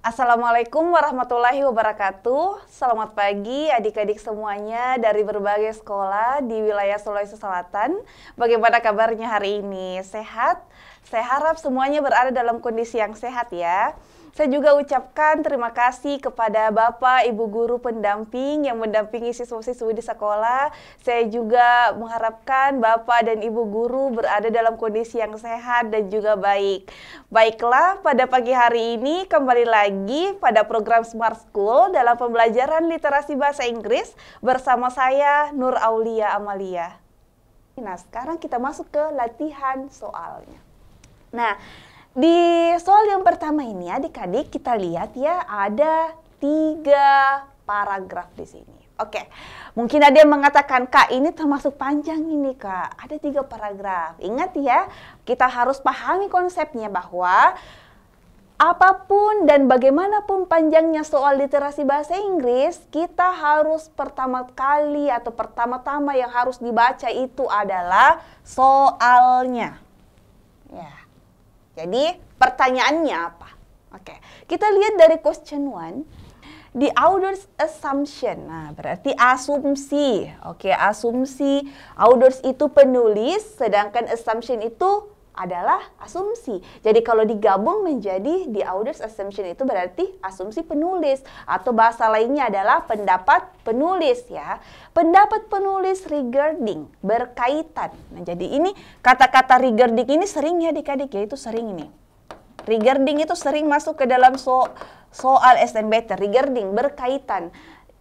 Assalamualaikum warahmatullahi wabarakatuh. Selamat pagi adik-adik semuanya dari berbagai sekolah di wilayah Sulawesi Selatan. Bagaimana kabarnya hari ini? Sehat? Saya harap semuanya berada dalam kondisi yang sehat ya. Saya juga ucapkan terima kasih kepada Bapak, Ibu Guru pendamping yang mendampingi siswa-siswi di sekolah. Saya juga mengharapkan Bapak dan Ibu Guru berada dalam kondisi yang sehat dan juga baik. Baiklah, pada pagi hari ini kembali lagi pada program Smart School dalam pembelajaran literasi bahasa Inggris bersama saya Nur Aulia Amalia. Nah, sekarang kita masuk ke latihan soalnya. Nah, di soal yang pertama ini adik-adik kita lihat ya ada 3 paragraf di sini. Oke, mungkin ada yang mengatakan, Kak ini termasuk panjang ini Kak, ada 3 paragraf. Ingat ya, kita harus pahami konsepnya bahwa apapun dan bagaimanapun panjangnya soal literasi bahasa Inggris, kita harus pertama-tama yang harus dibaca itu adalah soalnya. Ya. Jadi pertanyaannya apa? Oke, kita lihat dari question 1. The author's assumption. Nah, berarti asumsi. Oke, asumsi. Authors itu penulis, sedangkan assumption itu adalah asumsi. Jadi kalau digabung menjadi the author's assumption itu berarti asumsi penulis. Atau bahasa lainnya adalah pendapat penulis ya. Pendapat penulis regarding, berkaitan. Nah, jadi ini kata-kata regarding ini sering ya adik-adik ya, itu sering ini. Regarding itu sering masuk ke dalam soal SNBT. Regarding, berkaitan.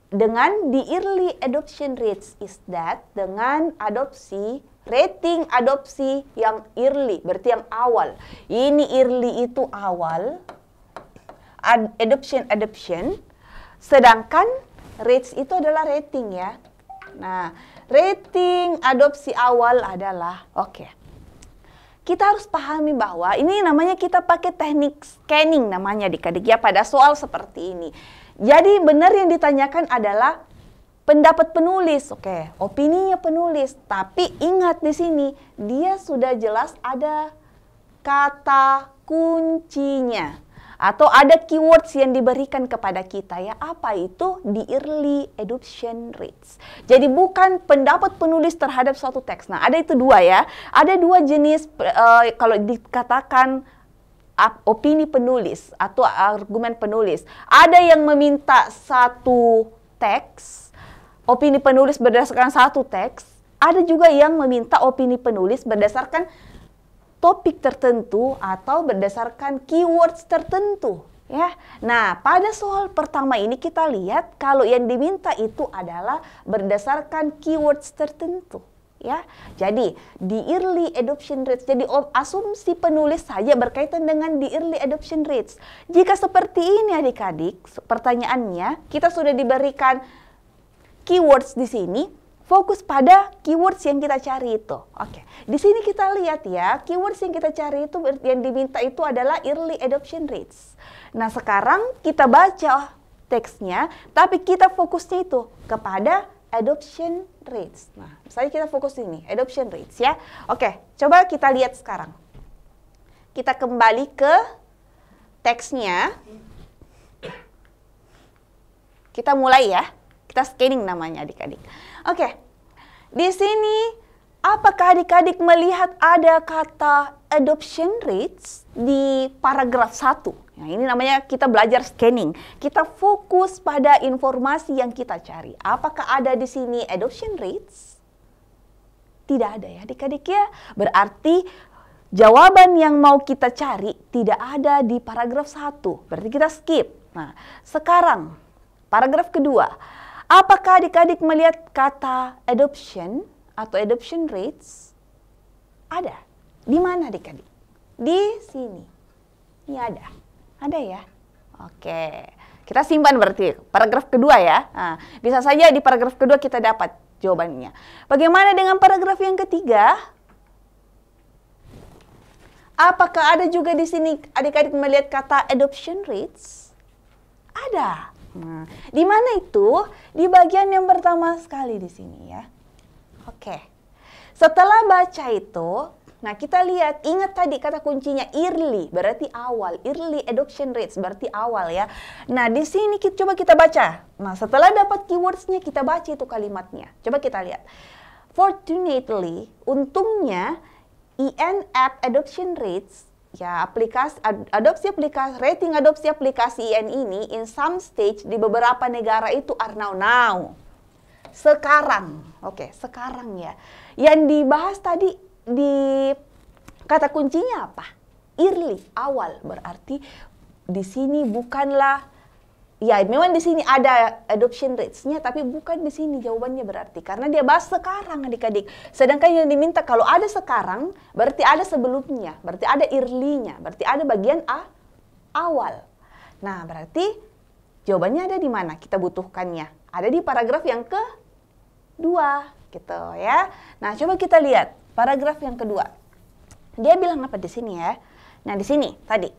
Dengan the early adoption rates is that, dengan adopsi, rating adopsi yang early, berarti yang awal. Ini early itu awal, adoption, sedangkan rates itu adalah rating ya. Nah, rating adopsi awal adalah, kita harus pahami bahwa ini namanya kita pakai teknik scanning namanya adik-adik ya pada soal seperti ini. Jadi benar yang ditanyakan adalah pendapat penulis, opininya penulis. Tapi ingat di sini dia sudah jelas ada kata kuncinya atau ada keywords yang diberikan kepada kita ya. Apa itu? The early adoption rates. Jadi bukan pendapat penulis terhadap suatu teks. Nah, ada itu 2 ya. Ada 2 jenis kalau dikatakan opini penulis atau argumen penulis. Ada yang meminta satu teks, opini penulis berdasarkan satu teks. Ada juga yang meminta opini penulis berdasarkan topik tertentu atau berdasarkan keywords tertentu ya. Nah, pada soal pertama ini kita lihat kalau yang diminta itu adalah berdasarkan keywords tertentu ya. Jadi the early adoption rates, jadi asumsi penulis saja berkaitan dengan the early adoption rates. Jika seperti ini adik-adik, pertanyaannya kita sudah diberikan keywords di sini. Fokus pada keywords yang kita cari itu. Di sini kita lihat ya, keywords yang kita cari itu yang diminta itu adalah early adoption rates. Nah, sekarang kita baca teksnya, tapi kita fokusnya itu kepada adoption rates. Nah, misalnya kita fokus ini, adoption rates ya. Coba kita lihat sekarang. Kita kembali ke teksnya. Kita mulai ya. Kita scanning namanya adik-adik. Di sini apakah adik-adik melihat ada kata adoption rates di paragraf 1? Nah, ini namanya kita belajar scanning. Kita fokus pada informasi yang kita cari. Apakah ada di sini adoption rates? Tidak ada ya adik-adik ya. Berarti jawaban yang mau kita cari tidak ada di paragraf 1. Berarti kita skip. Nah, sekarang paragraf kedua. Apakah adik-adik melihat kata adoption atau adoption rates? Ada. Di mana adik-adik? Di sini. Ini ada. Ada ya? Kita simpan berarti paragraf kedua ya. Nah, bisa saja di paragraf kedua kita dapat jawabannya. Bagaimana dengan paragraf yang ketiga? Apakah ada juga di sini adik-adik melihat kata adoption rates? Ada. Nah, di mana itu? Di bagian yang pertama sekali di sini ya. Setelah baca itu, Nah, kita lihat, ingat tadi kata kuncinya early, berarti awal. Early adoption rates, berarti awal ya. Nah, di sini coba kita baca. Nah, setelah dapat keywordsnya, kita baca itu kalimatnya. Coba kita lihat. Fortunately, untungnya, EN app adoption rates, ya rating adopsi aplikasi EN ini in some stage di beberapa negara itu are now. Sekarang, oke, sekarang ya. Yang dibahas tadi di kata kuncinya apa? Early, awal. Berarti di sini bukanlah, ya memang di sini ada adoption rates-nya, tapi bukan di sini jawabannya berarti. Karena dia bahas sekarang adik-adik. Sedangkan yang diminta kalau ada sekarang, berarti ada sebelumnya. Berarti ada early-nya. Berarti ada bagian awal. Nah, berarti jawabannya ada di mana kita butuhkannya? Ada di paragraf yang kedua, gitu ya. Nah, coba kita lihat paragraf yang kedua. Dia bilang apa di sini ya? Nah, di sini tadi.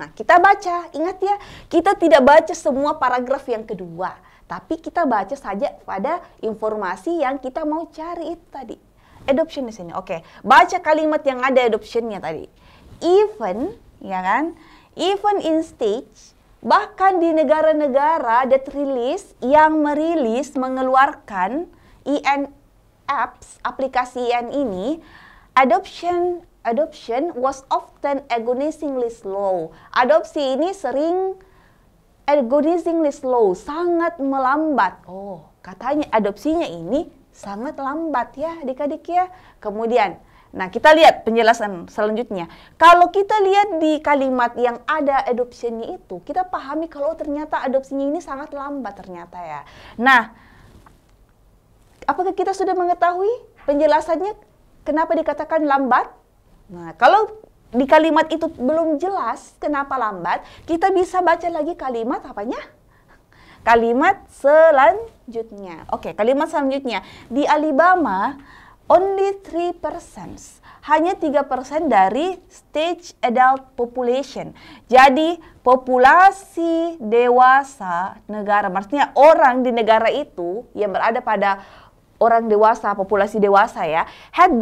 Nah, kita baca. Ingat ya, kita tidak baca semua paragraf yang kedua, tapi kita baca saja pada informasi yang kita mau cari itu tadi. Adoption di sini. Oke, baca kalimat yang ada adoptionnya tadi. Even, ya kan? Even in stage, bahkan di negara-negara that release, yang mengeluarkan EN apps, aplikasi EN ini, adoption was often agonizingly slow. Adopsi ini sering agonizingly slow, sangat melambat. Oh, katanya adopsinya ini sangat lambat ya adik-adik ya. Kemudian, nah kita lihat penjelasan selanjutnya. Kalau kita lihat di kalimat yang ada adopsinya itu, kita pahami kalau ternyata adopsinya ini sangat lambat ternyata ya. Nah, apakah kita sudah mengetahui penjelasannya kenapa dikatakan lambat? Nah, kalau di kalimat itu belum jelas kenapa lambat, kita bisa baca lagi kalimat apanya? Kalimat selanjutnya. Oke, kalimat selanjutnya. Di Alabama, only 3%. Hanya 3% dari stage adult population. Jadi, populasi dewasa negara, maksudnya orang di negara itu yang berada pada orang dewasa, populasi dewasa ya, had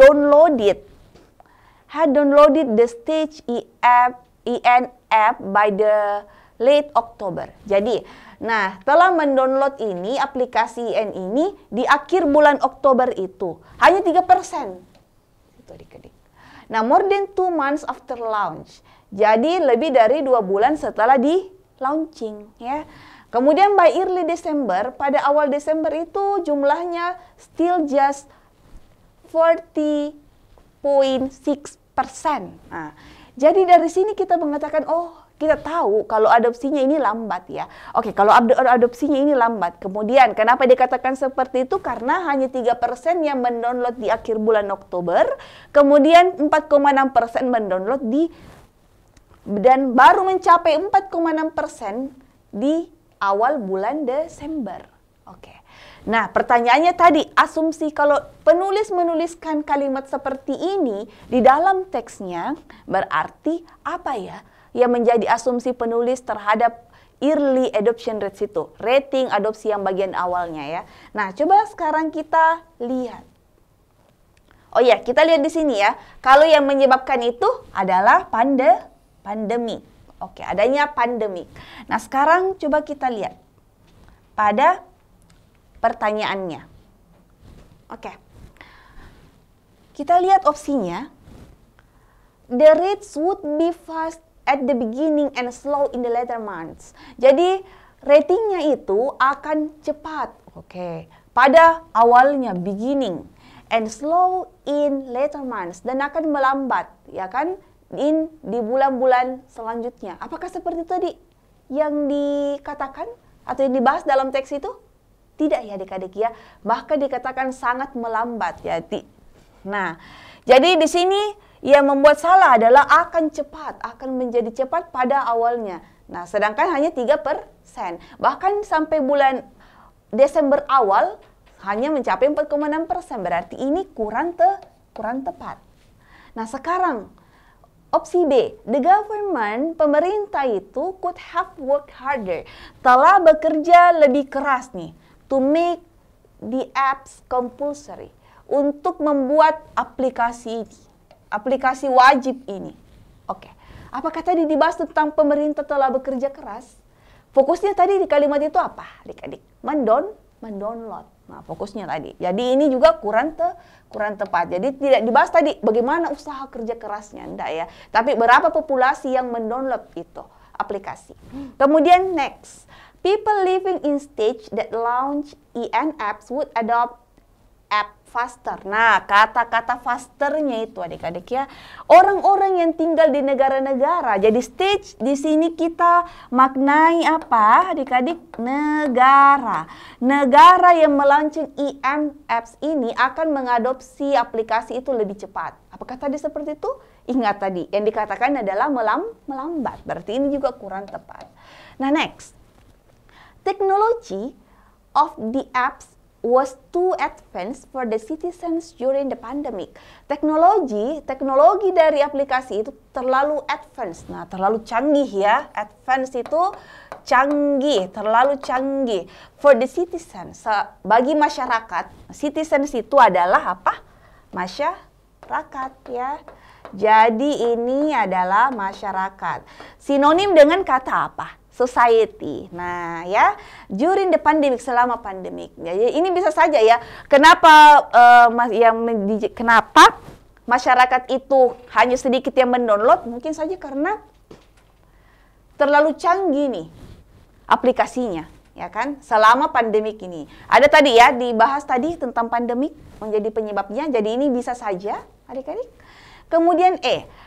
downloaded the stage EN app by the late October. Jadi, nah telah mendownload ini aplikasi EN ini di akhir bulan Oktober itu hanya 3%. Itu adik-adik. Nah, more than 2 months after launch. Jadi lebih dari 2 bulan setelah di launching ya. Kemudian by early December, pada awal Desember itu jumlahnya still just 40.6%. Nah, jadi dari sini kita mengatakan, oh kita tahu kalau adopsinya ini lambat ya. Oke, kalau adopsinya ini lambat. Kemudian kenapa dikatakan seperti itu? Karena hanya 3% yang mendownload di akhir bulan Oktober. Kemudian 4,6% mendownload dan baru mencapai 4,6% di awal bulan Desember. Oke. Nah, pertanyaannya tadi, asumsi kalau penulis menuliskan kalimat seperti ini di dalam teksnya, berarti apa ya yang menjadi asumsi penulis terhadap early adoption rates itu, rating adopsi yang bagian awalnya ya. Nah, coba sekarang kita lihat. Oh ya, kita lihat di sini ya. Kalau yang menyebabkan itu adalah pandemi. Oke, adanya pandemi. Nah, sekarang coba kita lihat pada pertanyaannya. Oke. Kita lihat opsinya. The rates would be fast at the beginning and slow in the later months. Jadi, ratingnya itu akan cepat. Oke. Pada awalnya, beginning. And slow in later months. Dan akan melambat, ya kan? Di bulan-bulan selanjutnya. Apakah seperti tadi yang dikatakan atau yang dibahas dalam teks itu? Tidak ya adik-adik ya. Bahkan dikatakan sangat melambat ya. Nah, jadi di sini yang membuat salah adalah akan cepat, akan menjadi cepat pada awalnya. Nah, sedangkan hanya 3%. Bahkan sampai bulan Desember awal hanya mencapai 4,6%. Berarti ini kurang tepat. Nah, sekarang opsi B, the government, pemerintah itu could have worked harder, telah bekerja lebih keras nih, to make the apps compulsory, untuk membuat aplikasi ini. aplikasi wajib ini. Oke. Apakah tadi dibahas tentang pemerintah telah bekerja keras? Fokusnya tadi di kalimat itu apa, adik-adik? Mendownload. Nah, fokusnya tadi. Jadi ini juga kurang tepat. Jadi tidak dibahas tadi bagaimana usaha kerja kerasnya, enggak ya. Tapi berapa populasi yang mendownload itu aplikasi. Kemudian next, people living in stage that launch EN apps would adopt app faster. Nah, kata-kata fasternya itu adik-adik ya. Orang-orang yang tinggal di negara-negara. Jadi stage di sini kita maknai apa adik-adik? Negara. Negara yang melaunching EM apps ini akan mengadopsi aplikasi itu lebih cepat. Apakah tadi seperti itu? Ingat tadi, yang dikatakan adalah melambat. Berarti ini juga kurang tepat. Nah, next. Technology of the apps was too advanced for the citizens during the pandemic. Teknologi dari aplikasi itu terlalu advance. Nah, terlalu canggih ya. Advance itu canggih, terlalu canggih. For the citizens, bagi masyarakat. Citizens itu adalah apa? Masyarakat ya. Jadi ini adalah masyarakat. Sinonim dengan kata apa? Society. Nah, ya, during the pandemic, selama pandemik. Jadi ini bisa saja ya. Kenapa kenapa masyarakat itu hanya sedikit yang mendownload? Mungkin saja karena terlalu canggih nih aplikasinya, ya kan? Selama pandemik ini. Ada tadi ya dibahas tadi tentang pandemik menjadi penyebabnya. Jadi ini bisa saja, adik-adik. Kemudian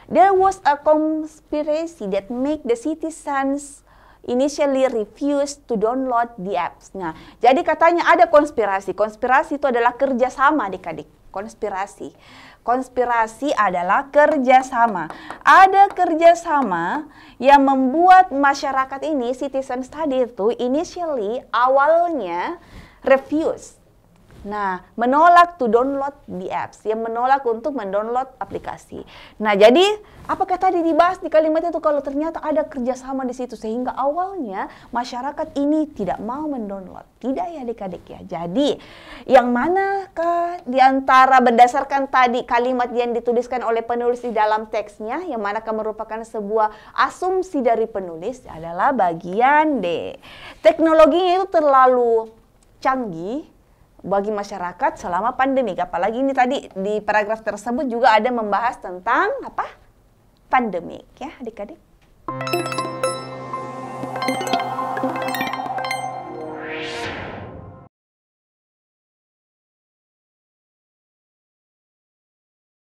there was a conspiracy that make the citizens initially refused to download the apps. Nah, jadi katanya ada konspirasi. Konspirasi itu adalah kerjasama adik-adik. Konspirasi. Konspirasi adalah kerjasama. Ada kerjasama yang membuat masyarakat ini, citizens tadi itu, initially, awalnya, refuse. Nah, menolak to download the apps, yang menolak untuk mendownload aplikasi. Nah, jadi apakah tadi dibahas di kalimat itu kalau ternyata ada kerjasama di situ sehingga awalnya masyarakat ini tidak mau mendownload? Tidak ya adik-adik ya. Jadi, yang manakah di antara berdasarkan tadi kalimat yang dituliskan oleh penulis di dalam teksnya, yang manakah merupakan sebuah asumsi dari penulis adalah bagian D. Teknologinya itu terlalu canggih bagi masyarakat selama pandemi. Apalagi ini tadi di paragraf tersebut juga ada membahas tentang apa? Pandemik ya adik-adik.